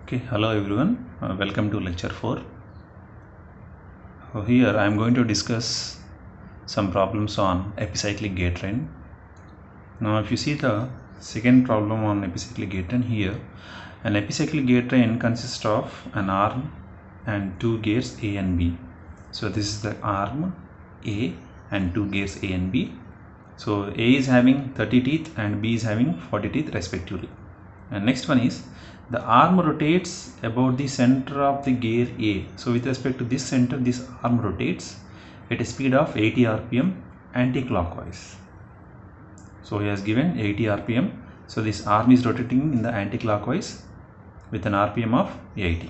Okay, hello everyone. Welcome to lecture 4. Here I am going to discuss some problems on epicyclic gate train. Now, if you see the second problem on epicyclic gate train here, an epicyclic gate train consists of an arm and two gears A and B. So this is the arm A and two gears A and B. So A is having 30 teeth and B is having 40 teeth respectively. And next one is the arm rotates about the center of the gear A. So with respect to this center, this arm rotates at a speed of 80 rpm anti-clockwise. So he has given 80 rpm. So this arm is rotating in the anti-clockwise with an rpm of 80.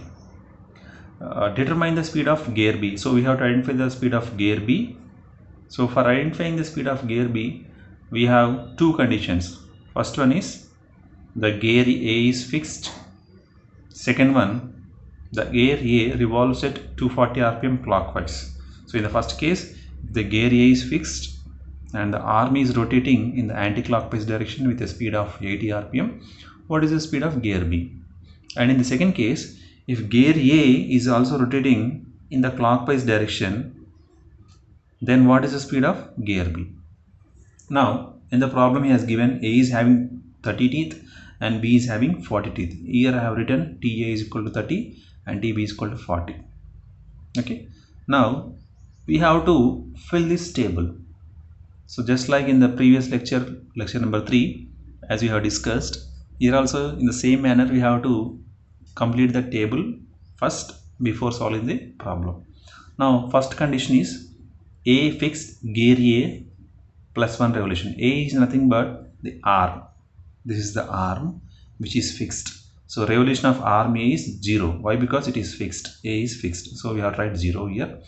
Determine the speed of gear B. So we have to identify the speed of gear B. So for identifying the speed of gear B, we have two conditions. First one is the gear A is fixed. Second one, the gear A revolves at 240 rpm clockwise. So in the first case, the gear A is fixed and the arm is rotating in the anti-clockwise direction with a speed of 80 rpm. What is the speed of gear B? And in the second case, if gear A is also rotating in the clockwise direction, then what is the speed of gear B? Now, in the problem he has given A is having 30 teeth and B is having 40 teeth. Here I have written TA is equal to 30 and TB is equal to 40. Okay. Now, we have to fill this table. So just like in the previous lecture number 3, as we have discussed, here also in the same manner we have to complete the table first before solving the problem. Now, first condition is A fixed gear A plus 1 revolution. A is nothing but the arm. This is the arm which is fixed. So revolution of arm A is 0. Why? Because it is fixed. A is fixed. So we have to write 0 here.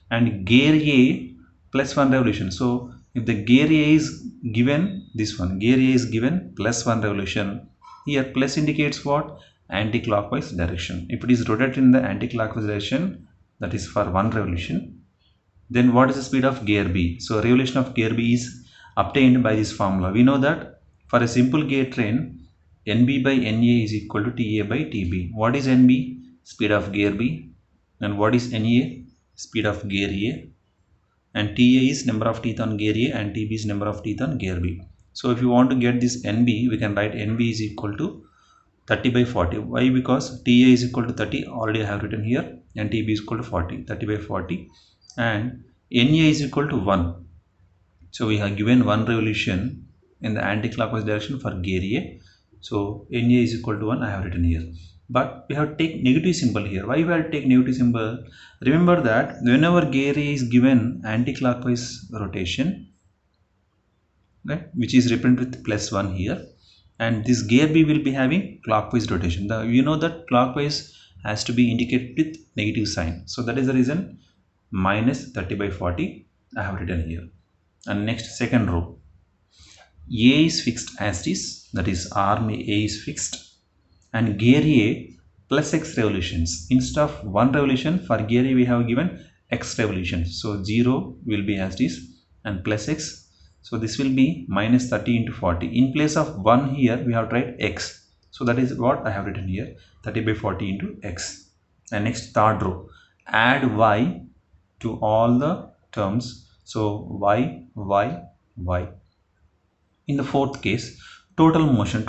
And gear A plus 1 revolution. So if the gear A is given, this one, gear A is given plus 1 revolution. Here plus indicates what? Anti-clockwise direction. If it is rotated in the anti-clockwise direction, that is for 1 revolution, then what is the speed of gear B? So revolution of gear B is obtained by this formula. We know that for a simple gate train, NB by NA is equal to TA by TB. What is NB? Speed of gear B. And what is NA? Speed of gear A. And TA is number of teeth on gear A and TB is number of teeth on gear B. So if you want to get this NB, we can write NB is equal to 30 by 40. Why? Because TA is equal to 30, already I have written here, and TB is equal to 40, 30 by 40. And NA is equal to 1. So we have given 1 revolution in the anti-clockwise direction for gear A. So NA is equal to 1, I have written here. But we have to take negative symbol here. Why we have to take negative symbol? Remember that whenever gear A is given anti-clockwise rotation, right, which is represented with plus 1 here, and this gear B will be having clockwise rotation. You know that clockwise has to be indicated with negative sign. So that is the reason minus 30 by 40 I have written here. And next, second row, A is fixed as it is, that is arm A is fixed, and gear A plus X revolutions. Instead of 1 revolution, for gear A we have given X revolutions. So 0 will be as it is and plus X. So this will be minus 30 into 40. In place of 1 here, we have to write X. So that is what I have written here, 30 by 40 into X. And next, third row, add Y to all the terms. So Y, Y, Y. In the fourth case, total motion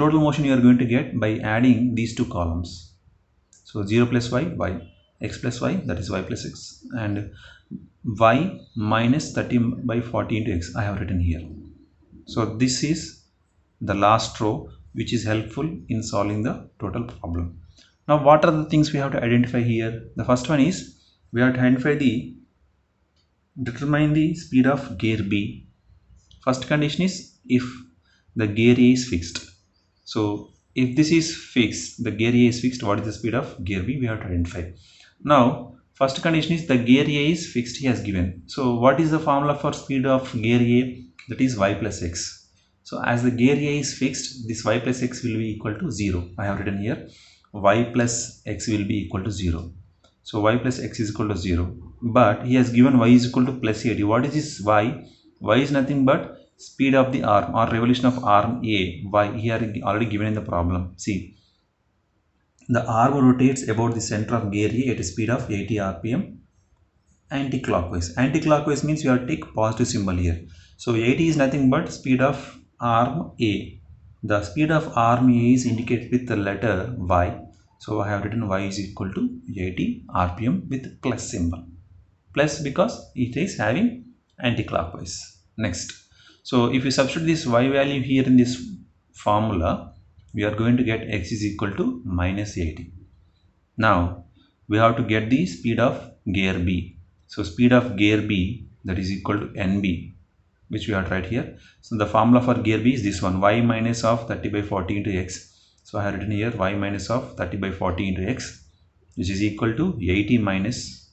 you are going to get by adding these two columns. So 0 plus Y, Y, X plus Y, that is Y plus X, and Y minus 30 by 40 into X I have written here. So this is the last row which is helpful in solving the total problem. Now what are the things we have to identify here? The first one is we have to identify determine the speed of gear B. First condition is if the gear A is fixed. So if this is fixed, the gear A is fixed, what is the speed of gear B? We have to identify. Now first condition is the gear A is fixed, he has given. So what is the formula for speed of gear A? That is Y plus X. So as the gear A is fixed, this Y plus X will be equal to 0. I have written here Y plus X will be equal to 0. So Y plus X is equal to 0. But he has given Y is equal to plus 80. What is this Y? Y is nothing but speed of the arm or revolution of arm A. Y here already given in the problem. See, the arm rotates about the center of gear A at a speed of 80 rpm anti-clockwise. Anti-clockwise means you have to take positive symbol here. So 80 is nothing but speed of arm A. The speed of arm A is indicated with the letter Y. So I have written Y is equal to 80 rpm with plus symbol. Plus because it is having anti-clockwise. Next, so if you substitute this Y value here in this formula, we are going to get X is equal to minus 80. Now we have to get the speed of gear B. So speed of gear B, that is equal to NB, which we have to write here. So the formula for gear B is this one, Y minus of 30 by 40 into X. So I have written here Y minus of 30 by 40 into X, which is equal to 80 minus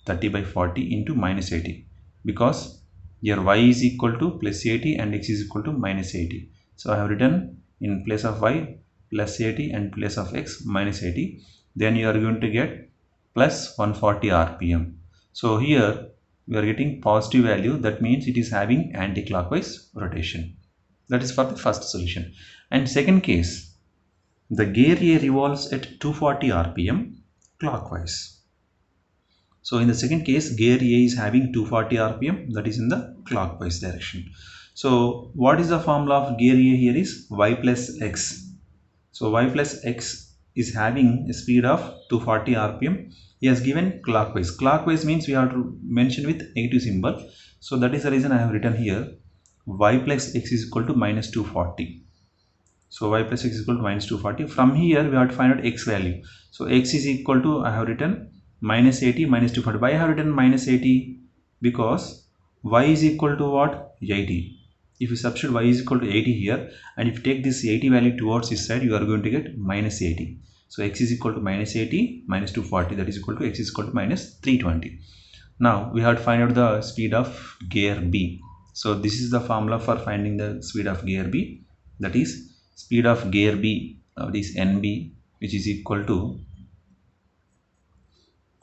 30 by 40 into minus 80, because here Y is equal to plus 80 and X is equal to minus 80. So I have written in place of Y plus 80 and place of X minus 80. Then you are going to get plus 140 rpm. So here we are getting positive value, that means it is having anti-clockwise rotation. That is for the first solution. And second case, the gear A revolves at 240 rpm clockwise. So in the second case, gear A is having 240 rpm, that is in the clockwise direction. So what is the formula of gear A here is Y plus X. So Y plus X is having a speed of 240 rpm. He has given clockwise. Clockwise means we have to mention with negative symbol. So that is the reason I have written here Y plus X is equal to minus 240. So Y plus X is equal to minus 240. From here we have to find out X value. So X is equal to, I have written minus 80 minus 240. Why I have written minus 80? Because Y is equal to what? 80. If you substitute Y is equal to 80 here, and if you take this 80 value towards this side, you are going to get minus 80. So X is equal to minus 80 minus 240, that is equal to X is equal to minus 320. Now we have to find out the speed of gear B. So this is the formula for finding the speed of gear B. That is speed of gear B, this NB, which is equal to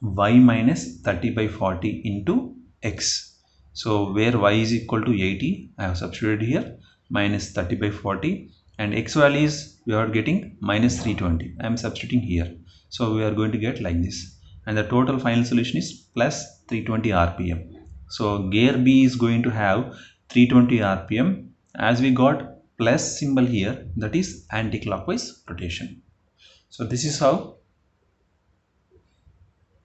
Y minus 30 by 40 into X. So where Y is equal to 80, I have substituted here minus 30 by 40, and X value is we are getting minus 320. I am substituting here. So we are going to get like this, and the total final solution is plus 320 rpm. So gear B is going to have 320 rpm. As we got plus symbol here, that is anti-clockwise rotation. So this is how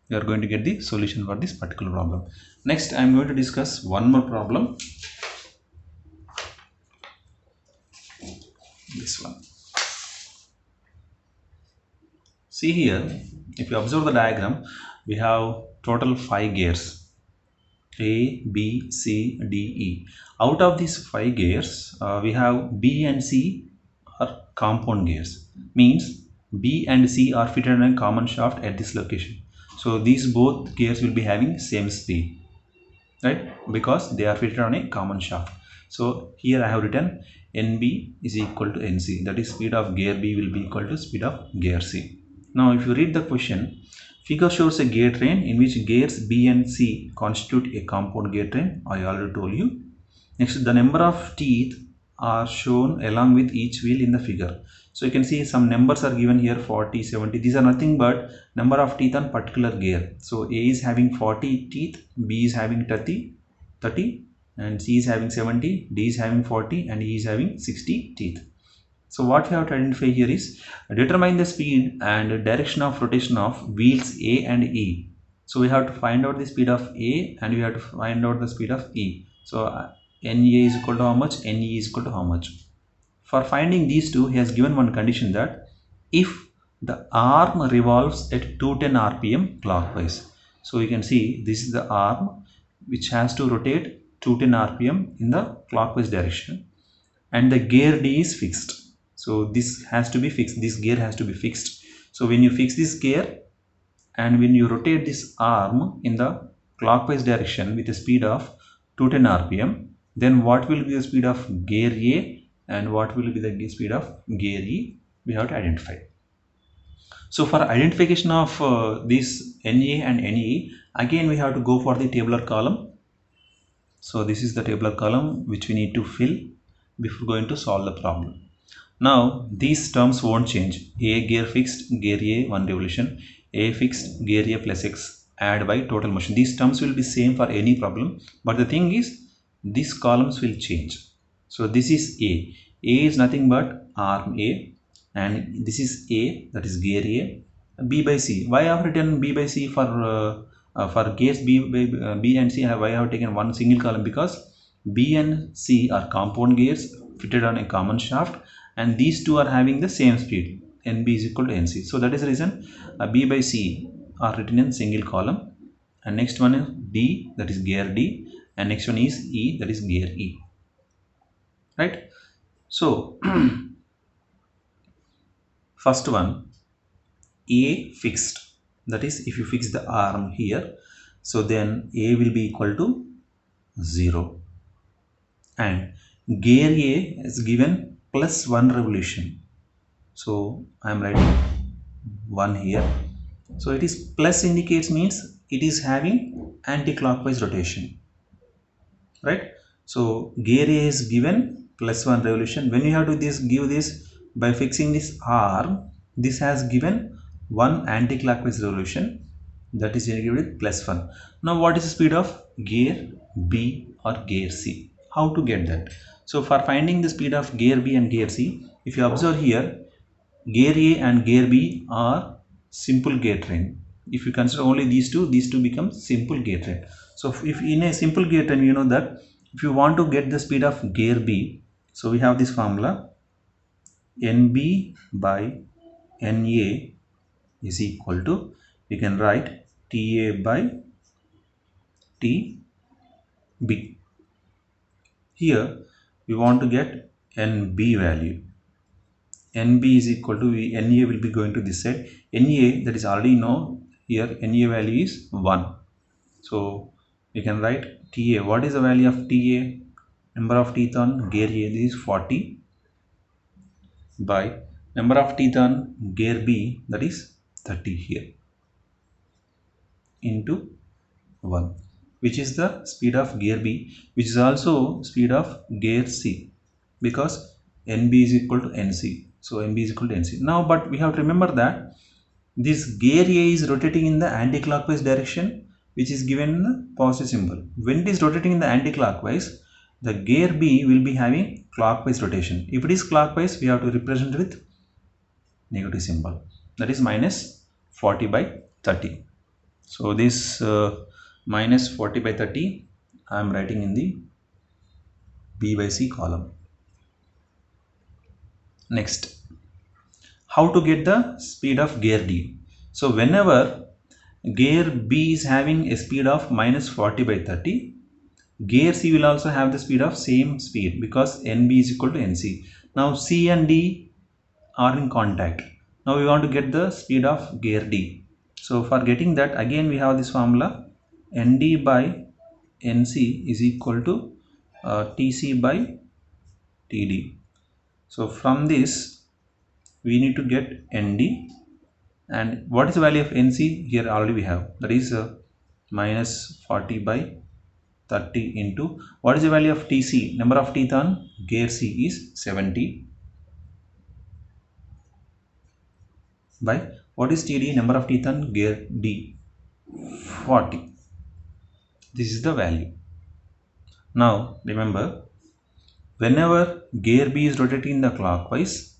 we are going to get the solution for this particular problem. Next, I am going to discuss one more problem. This one. See here, if you observe the diagram, we have total 5 gears, A, B, C, D, E. Out of these 5 gears, we have B and C are compound gears. Means B and C are fitted on a common shaft at this location. So these both gears will be having same speed, right? Because they are fitted on a common shaft. So here I have written NB is equal to NC. That is speed of gear B will be equal to speed of gear C. Now if you read the question, figure shows a gear train in which gears B and C constitute a compound gear train. I already told you. Next, the number of teeth are shown along with each wheel in the figure. So you can see some numbers are given here, 40, 70. These are nothing but number of teeth on particular gear. So A is having 40 teeth, B is having 30, and C is having 70, D is having 40, and E is having 60 teeth. So what we have to identify here is determine the speed and direction of rotation of wheels A and E. So we have to find out the speed of A and we have to find out the speed of E. So NA is equal to how much, NE is equal to how much. For finding these two, he has given one condition that if the arm revolves at 210 rpm clockwise. So you can see this is the arm which has to rotate 210 rpm in the clockwise direction, and the gear D is fixed. So this has to be fixed, this gear has to be fixed. So when you fix this gear and when you rotate this arm in the clockwise direction with a speed of 210 rpm, then what will be the speed of gear A and what will be the speed of gear E, we have to identify. So for identification of this NA and NE, again we have to go for the tabular column. So this is the tabular column which we need to fill before going to solve the problem. Now these terms won't change. A gear fixed, gear A 1 revolution, A fixed, gear A plus X add by total motion. These terms will be same for any problem, but the thing is these columns will change. So this is A. A is nothing but arm A, and this is A, that is gear A. B by C. Why I have written B by C for gears B and C? Why I have taken one single column? Because B and C are compound gears fitted on a common shaft, and these two are having the same speed. NB is equal to NC. So that is the reason B by C are written in single column. And next one is D, that is gear D, and next one is E, that is gear E. Right? So first one, A fixed, that is if you fix the arm here, so then A will be equal to 0, and gear A is given plus 1 revolution. So I am writing 1 here. So it is plus indicates means it is having anti-clockwise rotation, right? So gear A is given plus 1 revolution. When you have to give this by fixing this arm, this has given 1 anti-clockwise revolution, that is indicated with plus 1. Now what is the speed of gear B or gear C? How to get that? So for finding the speed of gear B and gear C, if you observe here, gear A and gear B are simple gear train. If you consider only these two become simple gear train. So if in a simple gear train, you know that if you want to get the speed of gear B, so we have this formula, NB by NA is equal to, we can write TA by TB. Here we want to get NB value. NB is equal to, NA will be going to this side. NA, that is already know here, NA value is 1. So we can write TA. What is the value of TA? Number of teeth on gear A, this is 40, by number of teeth on gear B, that is 30 here, into 1, which is the speed of gear B, which is also speed of gear C, because NB is equal to NC. So NB is equal to NC. Now, but we have to remember that this gear A is rotating in the anti-clockwise direction, which is given in the positive symbol. When it is rotating in the anti-clockwise, the gear B will be having clockwise rotation. If it is clockwise, we have to represent with negative symbol, that is minus 40 by 30. So this minus 40 by 30 I am writing in the B by C column. Next, how to get the speed of gear D? So whenever gear B is having a speed of minus 40 by 30, gear C will also have the speed of same speed, because NB is equal to NC. Now C and D are in contact. Now we want to get the speed of gear D. So for getting that, again we have this formula, ND by NC is equal to TC by TD. So from this we need to get ND, and what is the value of NC? Here already we have, that is minus 40 by 30 into, what is the value of TC? Number of teeth on gear C is 70, by what is TD? Number of teeth on gear D, 40. This is the value. Now remember, whenever gear B is rotating in the clockwise,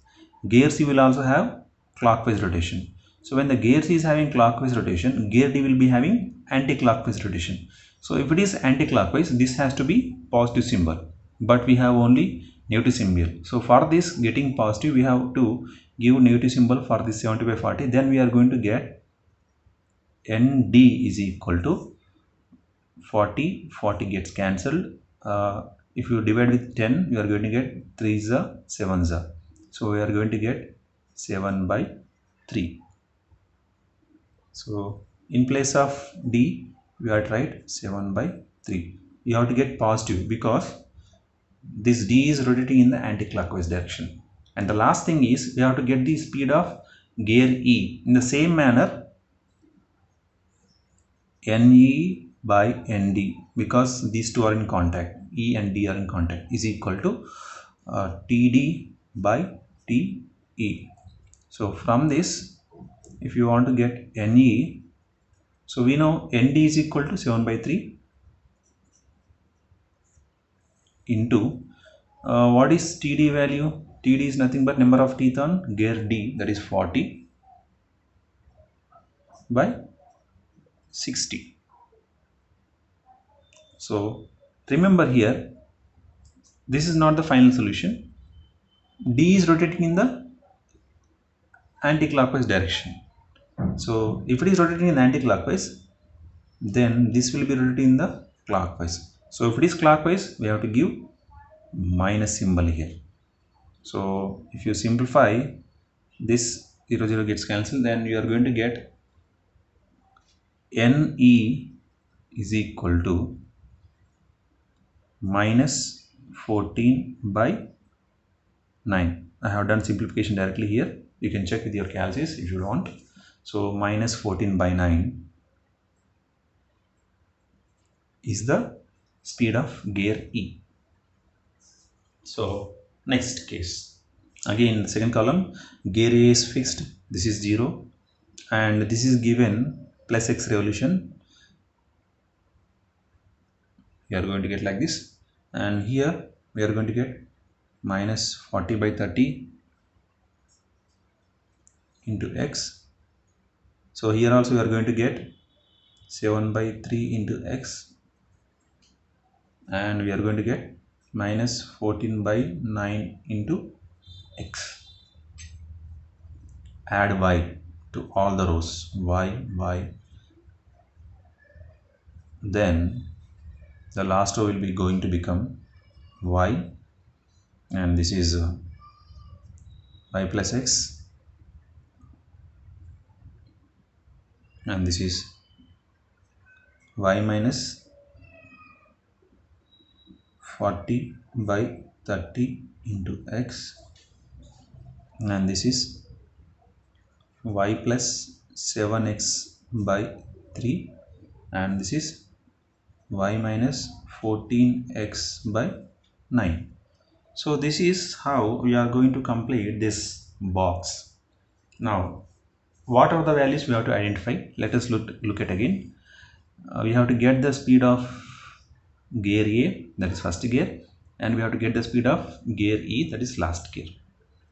gear C will also have clockwise rotation. So when the gear C is having clockwise rotation, gear D will be having anti-clockwise rotation. So if it is anti-clockwise, this has to be positive symbol, but we have only negative symbol. So for this getting positive, we have to give negative symbol for this 70 by 40. Then we are going to get ND is equal to 40. 40 gets cancelled. If you divide with 10, you are going to get 3s are 7s are. So we are going to get 7 by 3. So in place of D, we have to write 7 by 3. You have to get positive, because this D is rotating in the anti-clockwise direction. And the last thing is, we have to get the speed of gear E. In the same manner, NE by ND, because these two are in contact, E and D are in contact, is equal to TD by TE. So from this, if you want to get NE, so we know ND is equal to 7 by 3 into what is TD value? TD is nothing but number of teeth on gear D, that is 40 by 60. So remember here, this is not the final solution. D is rotating in the anti-clockwise direction. So if it is rotating in the anti-clockwise, then this will be rotating in the clockwise. So if it is clockwise, we have to give minus symbol here. So if you simplify, this 0 0 gets cancelled, then you are going to get NE is equal to minus 14 by 9. I have done simplification directly here. You can check with your calculus if you want. So minus 14 by 9 is the speed of gear E. So next case, again the second column, gear A is fixed, this is 0 and this is given plus X revolution. We are going to get like this, and here we are going to get minus 40 by 30 into X. So here also we are going to get 7 by 3 into X, and we are going to get minus 14 by 9 into X. Add Y to all the rows, Y. Then the last row will be going to become Y, and this is Y plus X, and this is Y minus 40 by 30 into X, and this is Y plus 7X by 3, and this is Y minus 14X by 9. So this is how we are going to complete this box. Now what are the values we have to identify? Let us look at again. We have to get the speed of gear A, that is first gear, and we have to get the speed of gear E, that is last gear.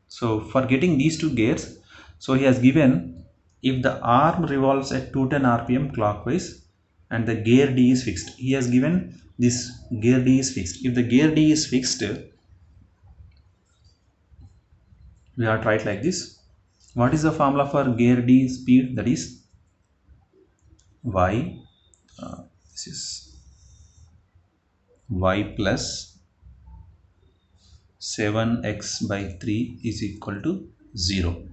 So for getting these two gears, so he has given if the arm revolves at 210 rpm clockwise and the gear D is fixed. He has given this gear D is fixed. If the gear D is fixed, we have to write like this. What is the formula for gear D speed? That is Y, this is Y plus 7x by 3 is equal to 0.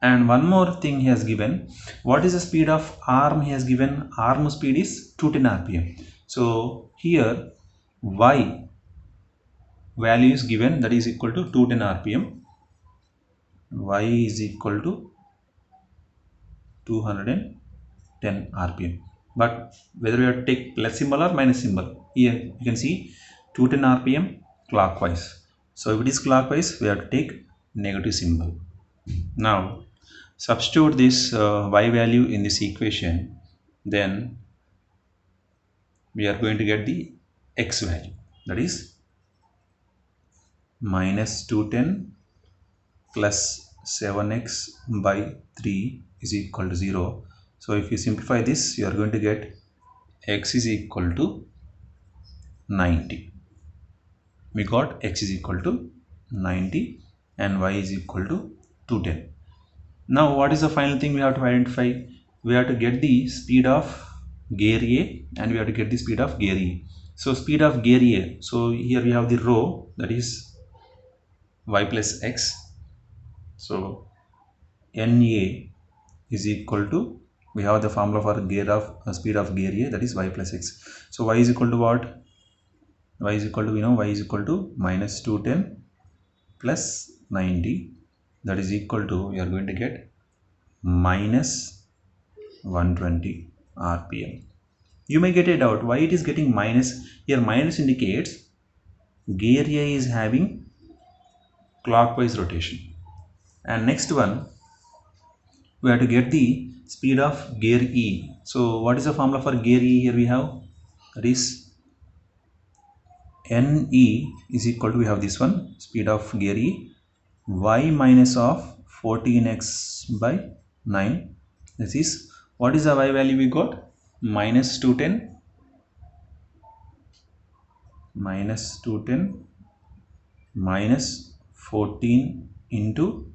And one more thing he has given. What is the speed of arm? He has given arm speed is 210 rpm. So here Y value is given, that is equal to 210 rpm. Y is equal to 210 rpm. But whether we have to take plus symbol or minus symbol, here you can see 210 rpm clockwise. So if it is clockwise, we have to take negative symbol. Now substitute this Y value in this equation, then we are going to get the X value, that is minus 210 plus 7x by 3 is equal to 0. So if you simplify this, you are going to get X is equal to 90. We got X is equal to 90 and Y is equal to 210. Now what is the final thing we have to identify? We have to get the speed of gear A and we have to get the speed of gear E. So speed of gear A, so here we have the row, that is Y plus X. So NA is equal to, we have the formula for gear of speed of gear A, that is Y plus X. So Y is equal to what? Y is equal to, we know Y is equal to minus 210 plus 90, that is equal to, we are going to get minus 120 rpm. You may get a doubt why it is getting minus. Here minus indicates gear A is having clockwise rotation. And next one, we have to get the speed of gear E. So what is the formula for gear E? Here we have, that is NE is equal to, we have this one, speed of gear E, y minus of 14x by 9. This is, what is the y value we got? Minus 210 minus 14 into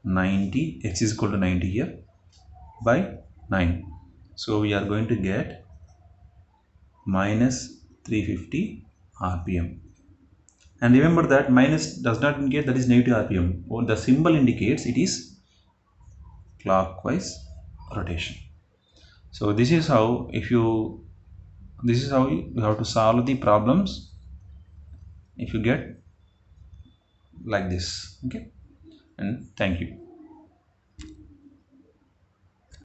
90, x is equal to 90 here, by 9. So we are going to get minus 350 rpm. And remember that minus does not indicate that is negative rpm. Or the symbol indicates it is clockwise rotation. So this is how you have to solve the problems if you get like this. Okay, and thank you.